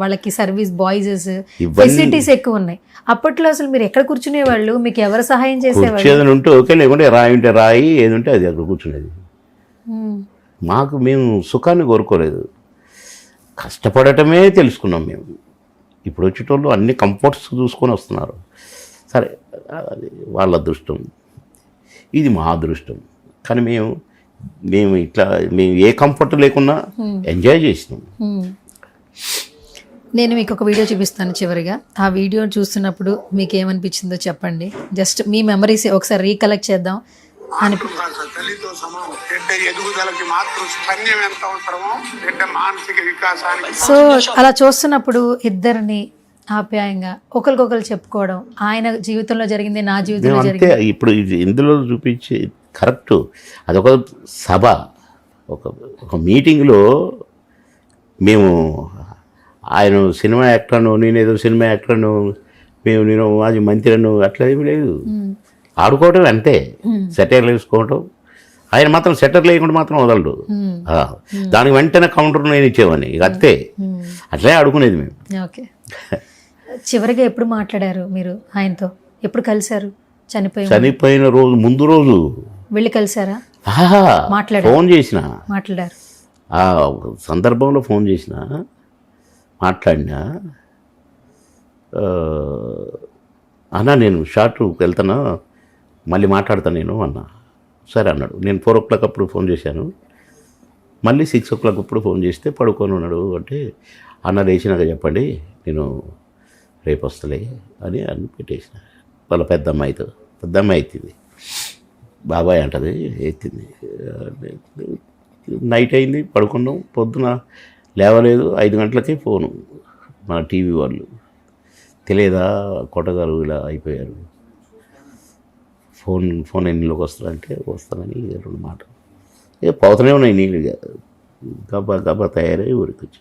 వాళ్ళకి సర్వీస్ బాయ్స్, ఫెసిలిటీస్ ఎక్కువ ఉన్నాయి. అప్పట్లో అసలు మీరు ఎక్కడ కూర్చునేవాళ్ళు? మీకు ఎవరు సహాయం చేసేవాళ్ళు? ఏదైనా ఉంటే ఓకే, లేకుంటే రాయి ఉంటే రాయి, ఏది ఉంటే అది అక్కడ కూర్చునేది. మేము సుఖాన్ని కోరుకోలేదు, కష్టపడటమే తెలుసుకున్నాం మేము. ఇప్పుడు వచ్చేటోళ్ళు అన్ని కంఫర్ట్స్ చూసుకొని వస్తున్నారు. సరే, అది వాళ్ళ అదృష్టం, ఇది మా అదృష్టం. కానీ మేము ఏ కంఫర్ట్ లేకున్నా ఎంజాయ్ చేసినాం. నేను మీకు ఒక వీడియో చూపిస్తాను చివరిగా. ఆ వీడియో చూస్తున్నప్పుడు మీకు ఏమనిపించిందో చెప్పండి. జస్ట్ మీ మెమరీస్ ఒకసారి రీకలెక్ట్ చేద్దాం తల్లితో సమానం. బిడ్డ ఎదుగుదలకి మాత్రం స్తన్యం ఎంత అవసరమో బిడ్డ మానసిక వికాసానికి. సో అలా చూస్తున్నప్పుడు ఇద్దరిని ఆప్యాయంగా ఒకరికొకరు చెప్పుకోవడం, ఆయన జీవితంలో జరిగింది నా జీవితంలో అంతే. జరిగింది. ఇప్పుడు ఇది ఇందులో చూపించి కరెక్ట్. అదొక సభ, ఒక మీటింగ్లో మేము ఆయన సినిమా యాక్టర్ను, నేనేదో సినిమా యాక్టర్ను, నేను మాజీ మంత్రిను, అట్లా ఏమి లేదు. ఆడుకోవటం అంతే, సెటర్లు వేసుకోవటం. ఆయన మాత్రం సెటర్లు వేయకుండా మాత్రం వదలడు. దానికి వెంటనే కౌంటర్ నేను ఇచ్చేవాడిని, ఇక అంతే. అట్లే ఆడుకునేది మేము. ఓకే. చివరిగా ఎప్పుడు మాట్లాడారు మీరు ఆయనతో? ఎప్పుడు కలిశారు? చనిపోయిన రోజు ముందు రోజు వెళ్ళి కలిసారా? ఫోన్ చేసిన, మాట్లాడారు. ఆ సందర్భంలో ఫోన్ చేసిన, మాట్లాడినా, అన్నా నేను షార్ట్కి వెళ్తానా, మళ్ళీ మాట్లాడతాను నేను అన్నా. సరే అన్నాడు. నేను 4 o'clock అప్పుడు ఫోన్ చేశాను. మళ్ళీ 6 o'clock అప్పుడు ఫోన్ చేస్తే పడుకొని ఉన్నాడు. అంటే అన్న లేచినాక చెప్పండి, నేను రేపు వస్తలే అని పెట్టేసిన. వాళ్ళ పెద్ద అమ్మాయి ఎత్తింది, బాబాయ్ అంటది, ఎత్తింది. నైట్ అయింది, పడుకున్నాం. పొద్దున లేవలేదు. 5 గంటలకే ఫోను మన టీవీ వాళ్ళు, తెలియదా కోటగారు ఇలా అయిపోయారు, ఫోన్ ఎన్నిలోకి వస్తారంటే వస్తానని 2 మాటలు. ఇక పోతూనే ఉన్నాయి నీళ్ళు, గబా తయారై ఊరికి వచ్చి.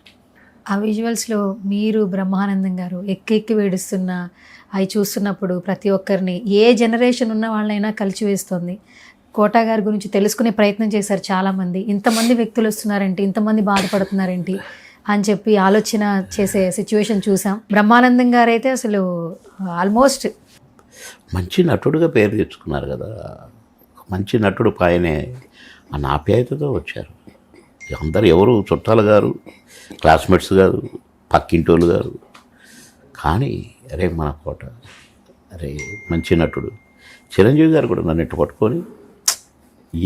ఆ విజువల్స్లో మీరు బ్రహ్మానందం గారు ఎక్కి వేడుస్తున్న అవి చూస్తున్నప్పుడు ప్రతి ఒక్కరిని, ఏ జనరేషన్ ఉన్న వాళ్ళైనా కలిచివేస్తుంది. కోట గారి గురించి తెలుసుకునే ప్రయత్నం చేశారు చాలామంది. ఇంతమంది వ్యక్తులు వస్తున్నారేంటి, ఇంతమంది బాధపడుతున్నారేంటి అని చెప్పి ఆలోచన చేసే సిచ్యువేషన్ చూసాం. బ్రహ్మానందం గారు అయితే అసలు ఆల్మోస్ట్ మంచి నటుడుగా పేరు తెచ్చుకున్నారు కదా. మంచి నటుడు పైనే ఆ ఆప్యాయతతో వచ్చారు. అందరు ఎవరు చుట్టాలు గారు, క్లాస్మేట్స్ గారు, పక్కింటోళ్ళు గారు. కానీ అరే మన కోట, అరే మంచి నటుడు. చిరంజీవి గారు కూడా నన్ను ఎట్టు పట్టుకొని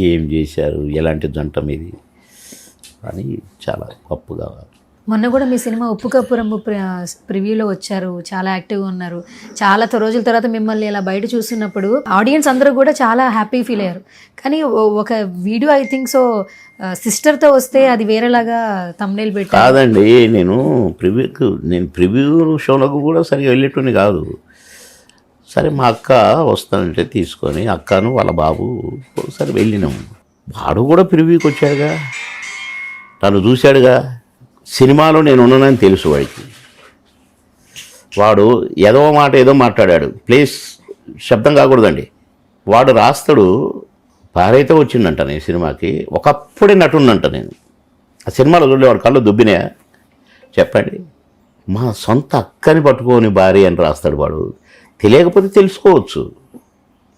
ఏం చేశారు, ఎలాంటి జంట మీది అని చాలా గొప్పగా. మొన్న కూడా మీ సినిమా ఉప్పు కప్పు రంగు ప్రివ్యూలో వచ్చారు, చాలా యాక్టివ్గా ఉన్నారు. చాలా రోజుల తర్వాత మిమ్మల్ని ఇలా బయట చూస్తున్నప్పుడు ఆడియన్స్ అందరూ కూడా చాలా హ్యాపీ ఫీల్ అయ్యారు. కానీ ఒక వీడియో ఐ థింక్ సో సిస్టర్తో వస్తే అది వేరేలాగా తమ్నైల్ పెట్టారు. కాదండి, నేను ప్రివ్యూ షోలకు కూడా సరిగా వెళ్ళేటోని కాదు. సరే మా అక్క వస్తానంటే తీసుకొని అక్కను వాళ్ళ బాబు ఒకసారి వెళ్ళినాం. వాడు కూడా ప్రివ్యూకి వచ్చాడుగా, తను చూశాడుగా. సినిమాలో నేను ఉన్నానని తెలుసు వాడికి. వాడు ఏదో మాట ఏదో మాట్లాడాడు, ప్లీజ్ శబ్దం కాకూడదండి. వాడు రాస్తాడు, భార్యతో వచ్చిందంట నేను సినిమాకి, ఒకప్పుడే నటుండంట నేను. ఆ సినిమాలో చూడేవాడు కళ్ళు దుబ్బినాయా చెప్పండి. మా సొంత అక్కని పట్టుకొని భార్య అని రాస్తాడు వాడు. తెలియకపోతే తెలుసుకోవచ్చు,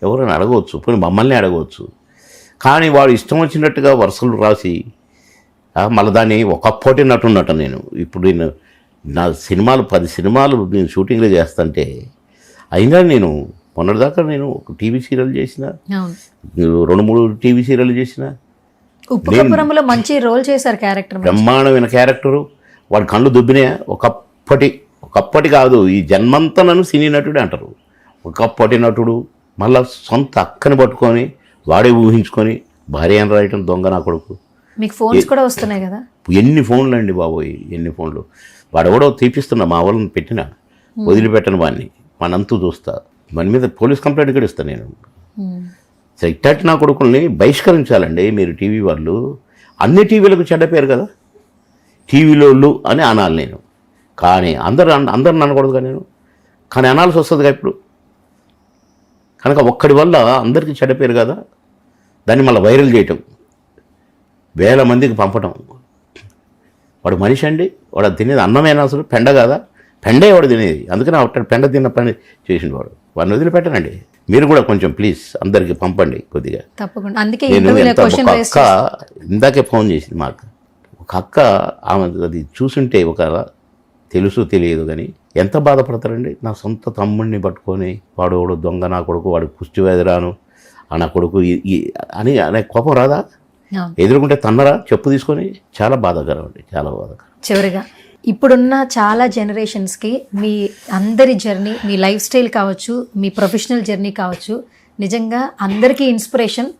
ఎవరైనా అడగవచ్చు, పోనీ మమ్మల్ని అడగవచ్చు. కానీ వాడు ఇష్టం వచ్చినట్టుగా వరుసలు రాసి మళ్ళీ దాన్ని ఒకప్పటి నటున్నట్టు నేను. ఇప్పుడు నేను నా 10 సినిమాలు నేను షూటింగ్లో చేస్తుంటే అయినా నేను మొన్నటిదాకా నేను ఒక టీవీ సీరియల్ చేసిన, 2-3 టీవీ సీరియల్ చేసిన. ఉప్పు కప్పు రంగులో మంచి రోల్ చేశారు, క్యారెక్టర్ బ్రహ్మాండమైన క్యారెక్టరు. వాడి కళ్ళు దుబ్బినా. ఒకప్పటి కాదు, ఈ జన్మంతా నన్ను సినీ నటుడే అంటారు. ఒకప్పటి నటుడు మళ్ళీ సొంత అక్కని పట్టుకొని వాడే ఊహించుకొని భార్య అని రాయటం దొంగ నా కొడుకు. మీకు ఫోన్స్ కూడా వస్తున్నాయి కదా? ఎన్ని ఫోన్లు అండి బాబోయ్, ఎన్ని ఫోన్లు. వాడు ఎవడో తీపిస్తున్నా, మా వాళ్ళని పెట్టిన వదిలిపెట్టను వాడిని, మనంతూ చూస్తా. మన మీద పోలీస్ కంప్లైంట్ కూడా ఇస్తాను నేను. ఇట్టటి నా కొడుకుల్ని బహిష్కరించాలండి మీరు టీవీ వాళ్ళు. అన్ని టీవీలకు చెడ్డ పేరు కదా, టీవీలోళ్ళు అని అనాలి నేను. కానీ అందరు అనకూడదుగా నేను, కానీ అనాల్సి వస్తుందిగా ఇప్పుడు. కనుక ఒక్కడి వల్ల అందరికీ చెడ్డ పేరు కదా, దాన్ని మళ్ళీ వైరల్ చేయటం, 1000 మందికి పంపటం. వాడు మనిషి అండి, వాడు తినేది అన్నమేనా, అసలు పెండ కదా, పెండేవాడు తినేది, అందుకని అట్ట పెండ తిన్న పని చేసిన వాడు. వాడిని వదిలిపెట్టనండి. మీరు కూడా కొంచెం ప్లీజ్ అందరికి పంపండి కొద్దిగా. తప్పకుండా. అందుకే నేను ఇంటర్వ్యూలో ఎంత క్వశ్చన్ ఒక రేస్ అక్క ఇందాకే ఫోన్ చేసింది మాకు. ఒక అక్క ఆమె అది చూసుంటే ఒక తెలుసు తెలియదు కానీ ఎంత బాధపడతారండి. నా సొంత తమ్ముడిని పట్టుకొని వాడు దొంగ నా కొడుకు, వాడికి పుష్టి వ్యాధి రాను నా కొడుకు అని అనే కోపం రాదా? ఎదురుకుంటే తన్నరా చెప్పు తీసుకొని? చాలా బాధాకరం అండి, చాలా బాధాకరం. చివరిగా ఇప్పుడున్న చాలా జనరేషన్స్కి మీ అందరి జర్నీ, మీ లైఫ్ స్టైల్ కావచ్చు, మీ ప్రొఫెషనల్ జర్నీ కావచ్చు, నిజంగా అందరికీ ఇన్స్పిరేషన్.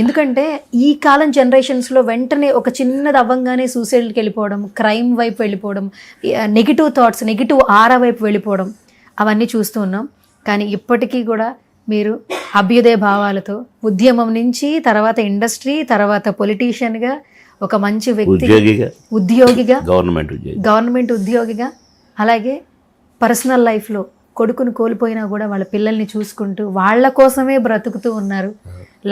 ఎందుకంటే ఈ కాలం జనరేషన్స్లో వెంటనే ఒక చిన్నది అవ్వంగానే సూసైడ్కి వెళ్ళిపోవడం, క్రైమ్ వైపు వెళ్ళిపోవడం, నెగిటివ్ థాట్స్, నెగిటివ్ ఆరా వైపు వెళ్ళిపోవడం అవన్నీ చూస్తూ ఉన్నాం. కానీ ఇప్పటికీ కూడా మీరు అభ్యుదయ భావాలతో ఉద్యమం నుంచి తర్వాత ఇండస్ట్రీ, తర్వాత పొలిటీషియన్గా, ఒక మంచి వ్యక్తి, ఉద్యోగిగా, గవర్నమెంట్ ఉద్యోగిగా, అలాగే పర్సనల్ లైఫ్లో కొడుకును కోల్పోయినా కూడా వాళ్ళ పిల్లల్ని చూసుకుంటూ వాళ్ళ కోసమే బ్రతుకుతూ ఉన్నారు.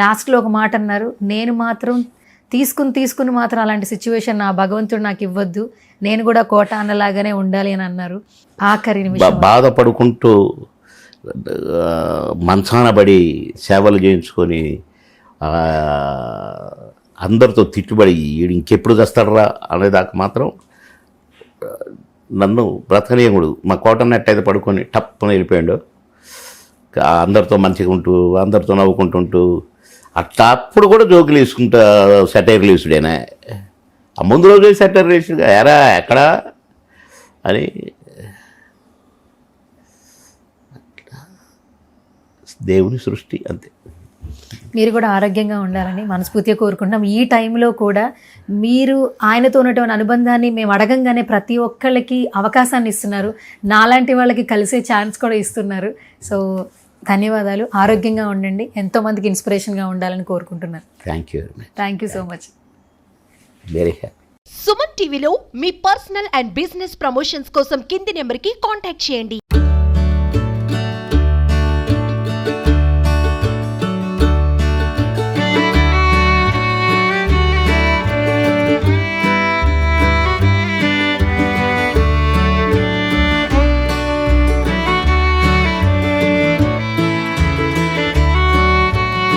లాస్ట్లో ఒక మాట అన్నారు, నేను మాత్రం తీసుకుని మాత్రం అలాంటి సిచ్యువేషన్ నా భగవంతుడు నాకు ఇవ్వద్దు, నేను కూడా కోట అన్నలాగానే ఉండాలి అని అన్నారు. ఆఖరి నిమిషం బాధపడుకుంటూ మంచాన పడి సేవలు చేయించుకొని అందరితో తిట్టుబడి వీడు ఇంకెప్పుడు చేస్తాడరా అనేదాకా మాత్రం నన్ను బ్రతకనీయముడు. మా కోటన్నట్టయితే పడుకొని టప్పున వెళ్ళిపోయాడు. అందరితో మంచిగా ఉంటూ అందరితో నవ్వుకుంటుంటూ అట్లా అప్పుడు కూడా జోకులు వేసుకుంటా సెటైర్లు వేసుడేనా. ఆ ముందు రోజు సెటైర్లు వేసుడు ఎరా ఎక్కడా అని. దేవుని సృష్టి అంతే. మీరు కూడా ఆరోగ్యంగా ఉండాలని మనస్ఫూర్తిగా కోరుకుంటున్నాం. ఈ టైంలో కూడా మీరు ఆయనతో ఉన్నటువంటి అనుబంధాన్ని మేము అడగంగానే ప్రతి ఒక్కళ్ళకి అవకాశాన్ని ఇస్తున్నారు, నాలాంటి వాళ్ళకి కలిసే ఛాన్స్ కూడా ఇస్తున్నారు. సో ధన్యవాదాలు. ఆరోగ్యంగా ఉండండి, ఎంతోమందికి ఇన్స్పిరేషన్గా ఉండాలని కోరుకుంటున్నాను. Thank you so much. Very happy. Suman టీవీలో మీ పర్సనల్ అండ్ బిజినెస్ ప్రమోషన్స్ కోసం కింది నెంబర్కి కాంటాక్ట్ చేయండి.